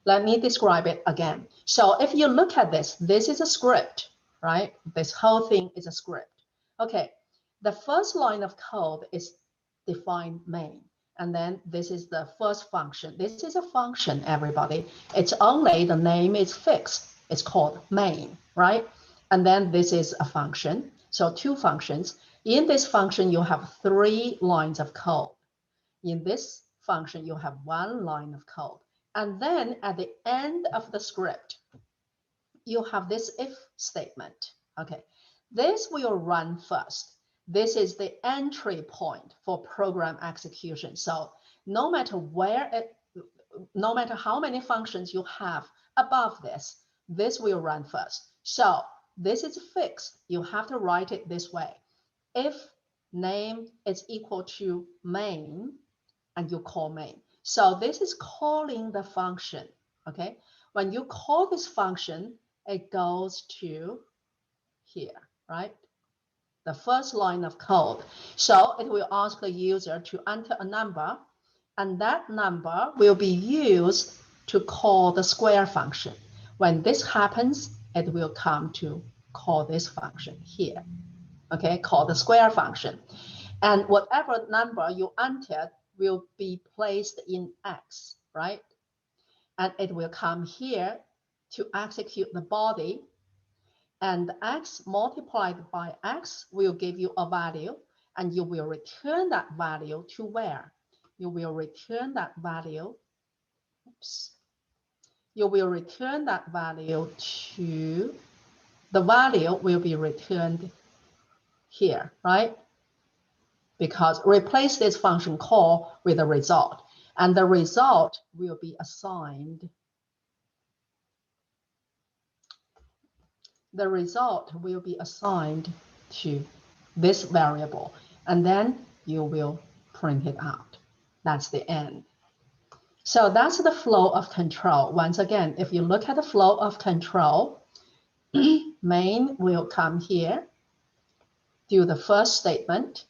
Let me describe it again. So if you look at this, this is a script, right? This whole thing is a script. Okay, the first line of code is define main. And then this is the first function. This is a function, everybody. It's only the name is fixed. It's called main, right? And then this is a function. So two functions. In this function, you have 3 lines of code. In this function, you have 1 line of code. And then at the end of the script, you have this if statement. Okay, this will run first. This is the entry point for program execution. So no matter no matter how many functions you have above this, this will run first. So this is fixed. You have to write it this way. If name is equal to main, and you call main. So this is calling the function, okay? When you call this function, it goes to here, right? The first line of code. So it will ask the user to enter a number, and that number will be used to call the square function. When this happens, it will come to call this function here, okay? Call the square function. And whatever number you entered will be placed in X, right? And it will come here to execute the body. And X multiplied by X will give you a value, and you will return that value to where? You will return that value, oops. You will return that value to, the value will be returned here, right? Because replace this function call with a result, and the result will be assigned. The result will be assigned to this variable, and then you will print it out. That's the end. So that's the flow of control. Once again, if you look at the flow of control, main will come here, do the first statement,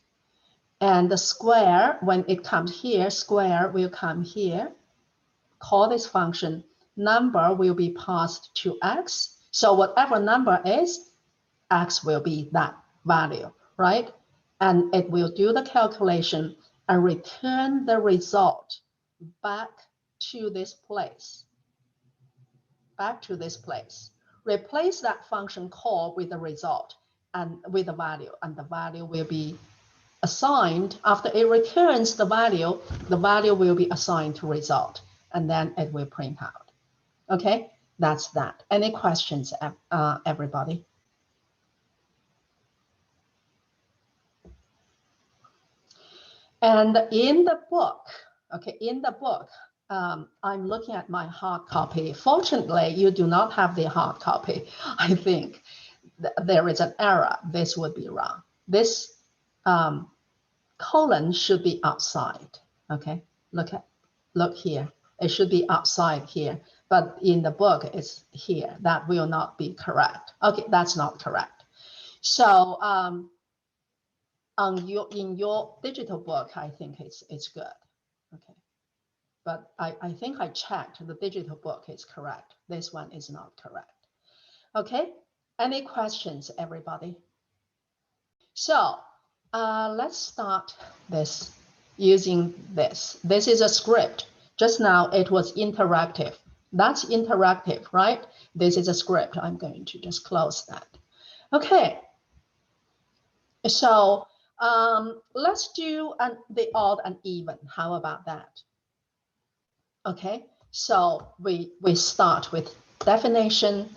and the square, when it comes here, square will come here, call this function, number will be passed to X. So whatever number is, X will be that value, right? And it will do the calculation and return the result back to this place, Replace that function call with the result and with the value, and the value will be assigned. After it returns the value will be assigned to result, and then it will print out. Okay, that's that. Any questions, everybody? And in the book, okay, I'm looking at my hard copy. Fortunately, you do not have the hard copy. I think there is an error. This would be wrong. This colon should be outside. Okay, look here. It should be outside here, but in the book it's here. That will not be correct. Okay, that's not correct. So in your digital book, I think it's good. Okay, but I think I checked. The digital book is correct. This one is not correct. Okay, any questions, everybody? So let's start this using this. This is a script. Just now it was interactive. That's interactive, right? This is a script. I'm going to just close that. Okay. So let's do the odd and even. How about that? Okay. So we start with definition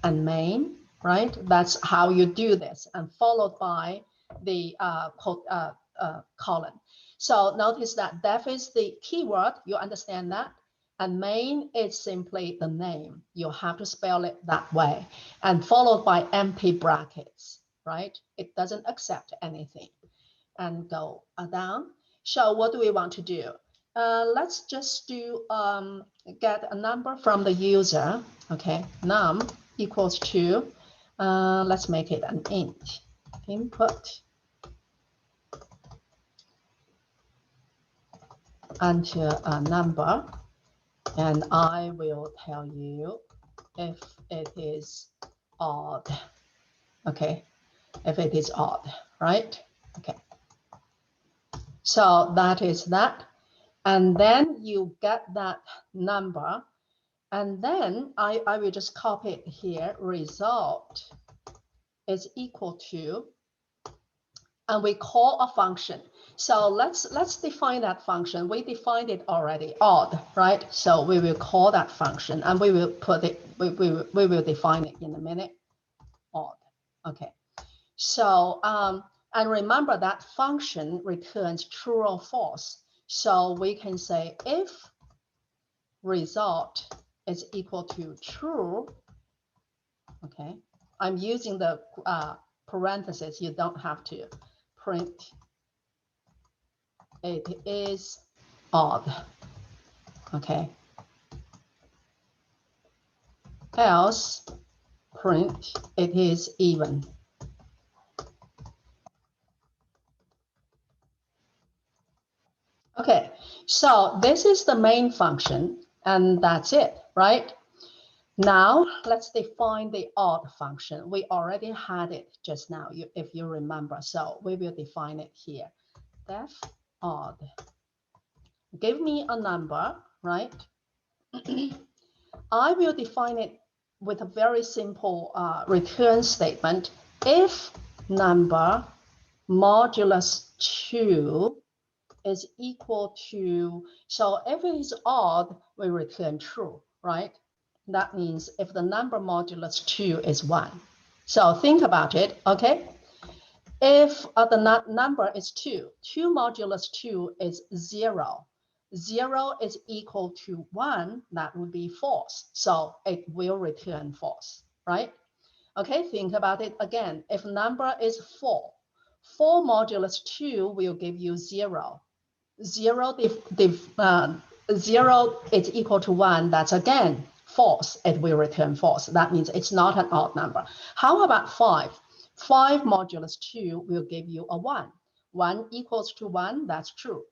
and main, right? That's how you do this, and followed by the colon. So notice that def is the keyword, you understand that, and main is simply the name. You have to spell it that way, and followed by empty brackets, right? It doesn't accept anything, and go down. So what do we want to do? Let's just do get a number from the user. Okay, num equals to, let's make it an int. Input enter a number, and I will tell you if it is odd. Okay, if it is odd, right? Okay. So that is that. And then you get that number. And then I will just copy it here. Result is equal to, and we call a function. So let's define that function. We defined it already, odd, right? So we will call that function, and we will put it, we will define it in a minute, odd. Okay. So, and remember that function returns true or false. So we can say if result is equal to true, okay, I'm using the parentheses, you don't have to print, it is odd, okay, else print it is even. Okay, so this is the main function, and that's it, right? Now let's define the odd function. We already had it just now, if you remember. So we will define it here. Def odd. Give me a number, right? I will define it with a very simple return statement. If number modulus 2 is equal to, so if it is odd, we return true, right? That means if the number modulus 2 is 1. So think about it, okay? If the number is 2, 2 modulus 2 is 0. 0 is equal to 1, that would be false. So it will return false, right? Okay, think about it again. If number is 4, 4 modulus 2 will give you 0. 0 is equal to 1, that's again false, it will return false. That means it's not an odd number. How about 5? 5 modulus 2 will give you a 1. 1 equals to 1, that's true,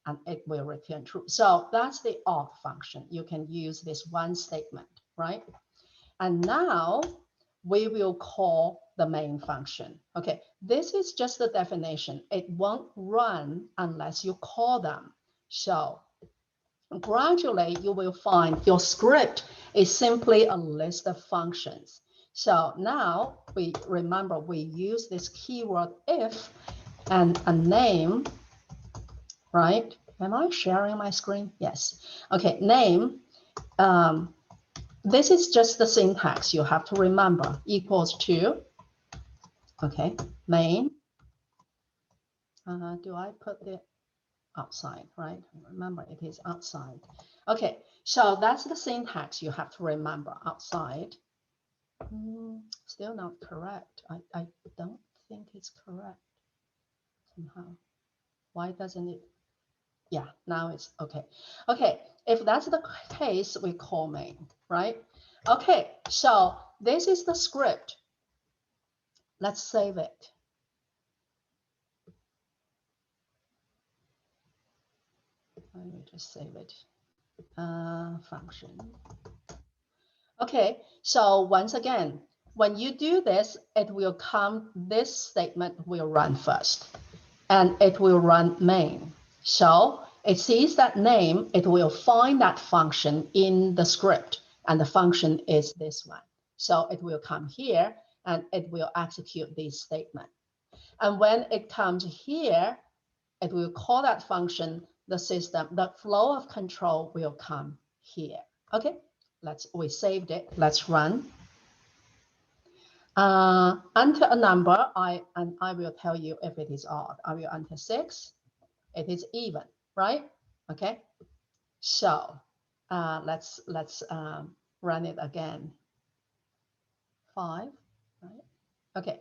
and it will return true. So that's the odd function. You can use this one statement, right? And now we will call the main function. Okay, this is just the definition. It won't run unless you call them. So gradually you will find your script is simply a list of functions. So now we remember we use this keyword if and a name, right? Am I sharing my screen? Yes. Okay, name. This is just the syntax you have to remember, equals to, okay, main. Do I put it outside, right? Remember, it is outside. Okay, so that's the syntax you have to remember, outside. Still not correct. I don't think it's correct somehow. Why doesn't it? Yeah, now it's okay. Okay, if that's the case, we call main, right? Okay, so this is the script. Let's save it. Let me just save it. Function. Okay, so once again, when you do this, it will come, this statement will run first, and it will run main. So it sees that name, it will find that function in the script, and the function is this one. So it will come here, and it will execute this statement. And when it comes here, it will call that function, the system, the flow of control will come here. Okay, we saved it, let's run. Enter a number, and I will tell you if it is odd. I will enter 6, it is even, right? Okay, so let's run it again. 5, right? Okay,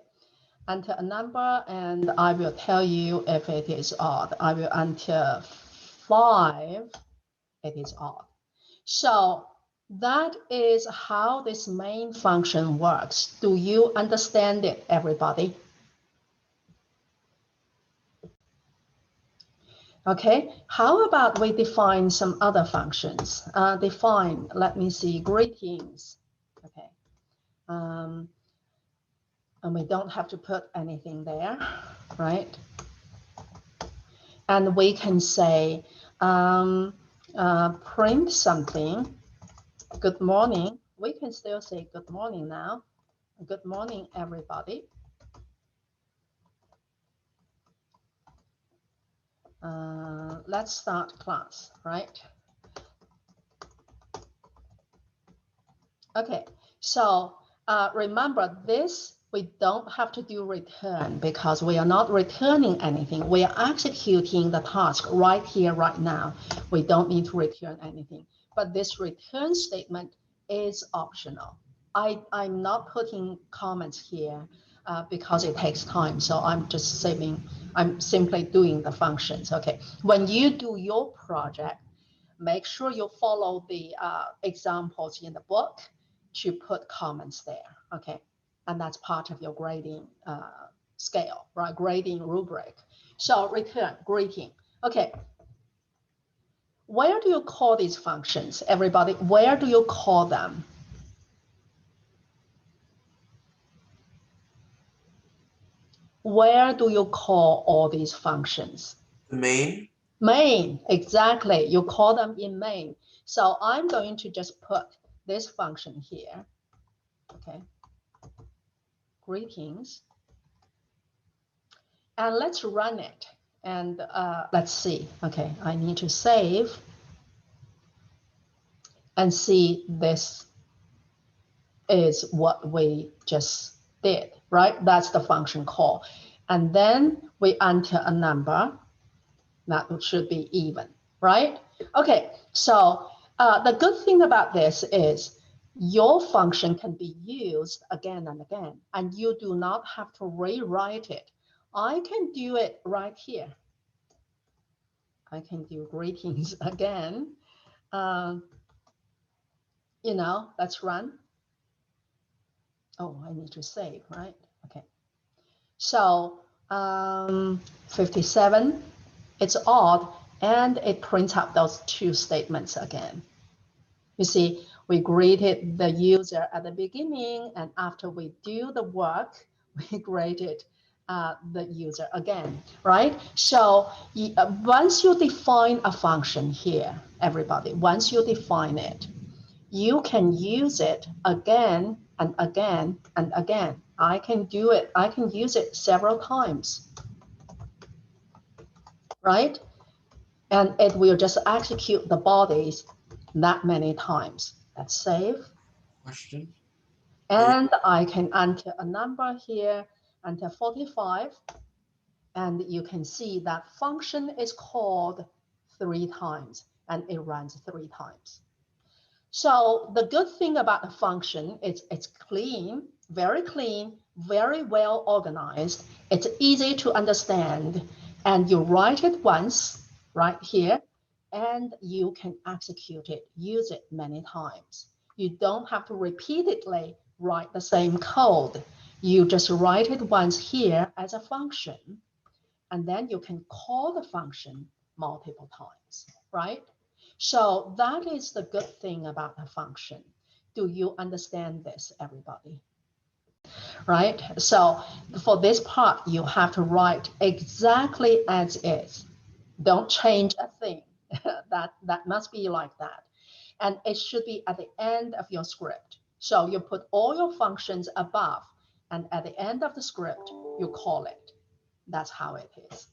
enter a number, and I will tell you if it is odd. I will enter 5, it is odd. So that is how this main function works. Do you understand it, everybody? Okay, how about we define some other functions? Let me see, greetings. Okay. And we don't have to put anything there, right? And we can say, print something, good morning. We can still say good morning now. Good morning, everybody. Let's start class, right? Okay, so remember this, we don't have to do return because we are not returning anything. We are executing the task right here, right now. We don't need to return anything. But this return statement is optional. I'm not putting comments here because it takes time. So I'm just saving, I'm simply doing the functions. Okay, when you do your project, make sure you follow the examples in the book to put comments there, okay? And that's part of your grading scale, right? Grading rubric. So return, greeting. Okay. Where do you call these functions, everybody? Where do you call them? Where do you call all these functions? The main. Main, exactly. You call them in main. So I'm going to just put this function here, okay? Greetings. And let's run it. And let's see. Okay, I need to save and see this is what we just did, right? That's the function call. And then we enter a number that should be even, right? Okay, so the good thing about this is your function can be used again and again, and you do not have to rewrite it. I can do it right here. I can do greetings again. You know, let's run. Oh, I need to save, right? Okay. So 57, it's odd, and it prints out those two statements again. You see, we greeted the user at the beginning, and after we do the work, we greeted the user again, right? So once you define a function here, everybody, once you define it, you can use it again and again and again. I can do it. I can use it several times, right? And it will just execute the bodies that many times. Let's save. Question. And I can enter a number here, enter 45. And you can see that function is called 3 times and it runs 3 times. So the good thing about the function is it's clean, very well organized. It's easy to understand, and you write it once right here, and you can execute it, use it many times. You don't have to repeatedly write the same code. You just write it once here as a function, and then you can call the function multiple times, right? So that is the good thing about the function. Do you understand this, everybody? Right? So for this part, you have to write exactly as is. Don't change a thing. that must be like that. And it should be at the end of your script. So you put all your functions above, and at the end of the script, you call it. That's how it is.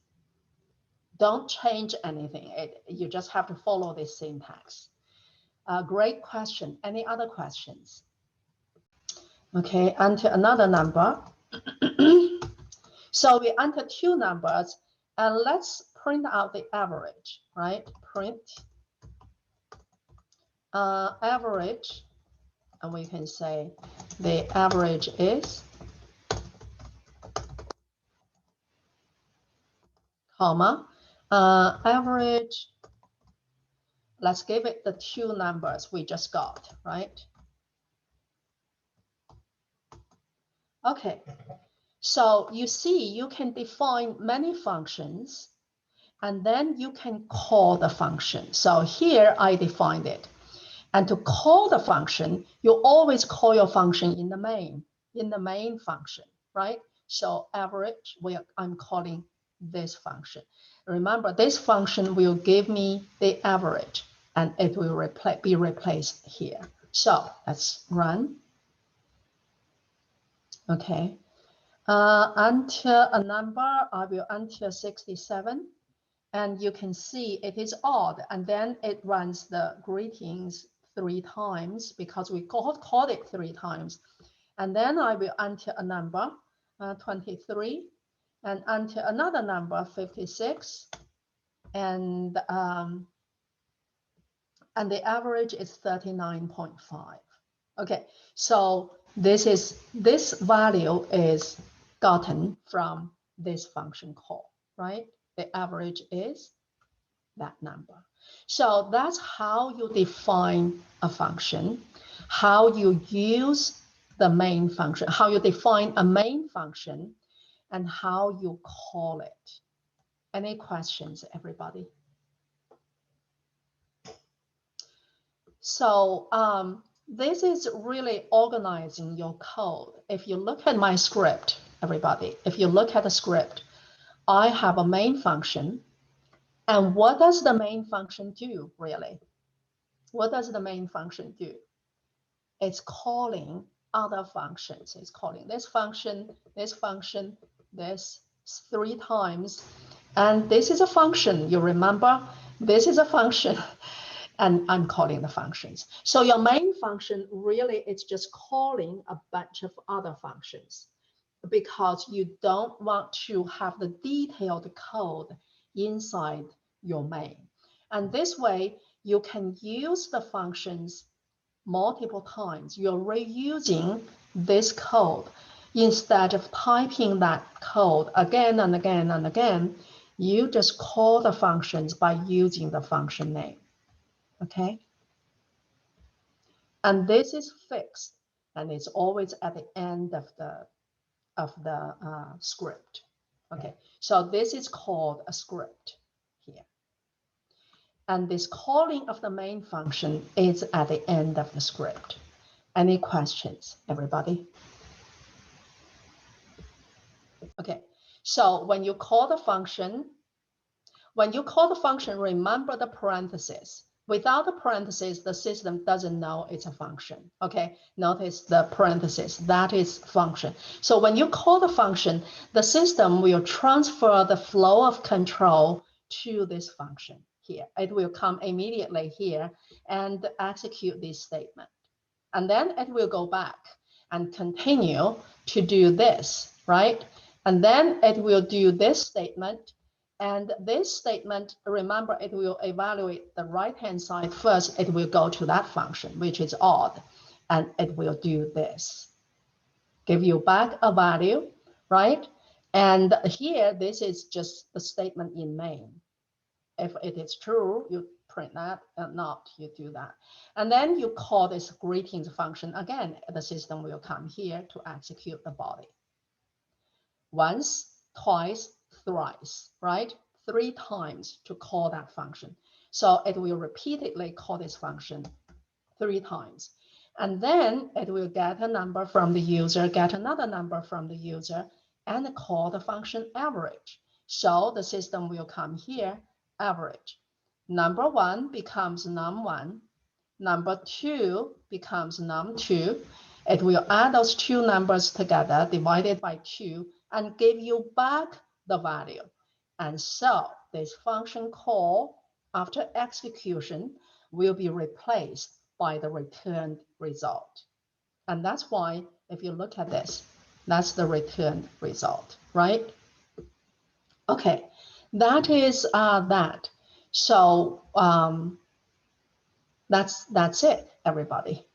Don't change anything. You just have to follow this syntax. Great question. Any other questions? Okay, enter another number. So we enter 2 numbers, and let's print out the average, right? Print average, and we can say the average is, comma, average. Let's give it the 2 numbers we just got, right? Okay, so you see, you can define many functions, and then you can call the function. So here I defined it. And to call the function, you always call your function in the main function, right? So average, I'm calling this function. Remember, this function will give me the average, and it will be replaced here. So let's run. Okay. Enter a number, I will enter 67. And you can see it is odd, and then it runs the greetings 3 times because we called it 3 times. And then I will enter a number, 23, and enter another number, 56, and the average is 39.5. Okay, so this value is gotten from this function call, right? The average is that number. So that's how you define a function, how you use the main function, how you define a main function, and how you call it. Any questions, everybody? So this is really organizing your code. If you look at my script, everybody, if you look at the script, I have a main function. And what does the main function do, really? What does the main function do? It's calling other functions. It's calling this function, this 3 times. And this is a function, you remember? This is a function, and I'm calling the functions. So your main function, really, it's just calling a bunch of other functions because you don't want to have the detailed code inside your main. And this way, you can use the functions multiple times. You're reusing this code. Instead of typing that code again and again and again, you just call the functions by using the function name, okay? And this is fixed, and it's always at the end of the script, okay? So this is called a script here. And this calling of the main function is at the end of the script. Any questions, everybody? Okay, so when you call the function, remember the parentheses. Without the parentheses, the system doesn't know it's a function, okay? Notice the parentheses, that is function. So when you call the function, the system will transfer the flow of control to this function here. It will come immediately here and execute this statement. And then it will go back and continue to do this, right? And then it will do this statement. And this statement, remember, it will evaluate the right-hand side first. It will go to that function, which is odd, and it will do this. Give you back a value, right? And here, this is just the statement in main. If it is true, you print that, and not, you do that. And then you call this greetings function. Again, the system will come here to execute the body. Once, twice, thrice, right? 3 times to call that function. So it will repeatedly call this function 3 times. And then it will get a number from the user, get another number from the user, and call the function average. So the system will come here, average. Number 1 becomes num1. Number 2 becomes num2. It will add those 2 numbers together, divided by 2, and give you back the value. And so this function call after execution will be replaced by the returned result. And that's why, if you look at this, that's the returned result, right? Okay, that is that. So that's it, everybody.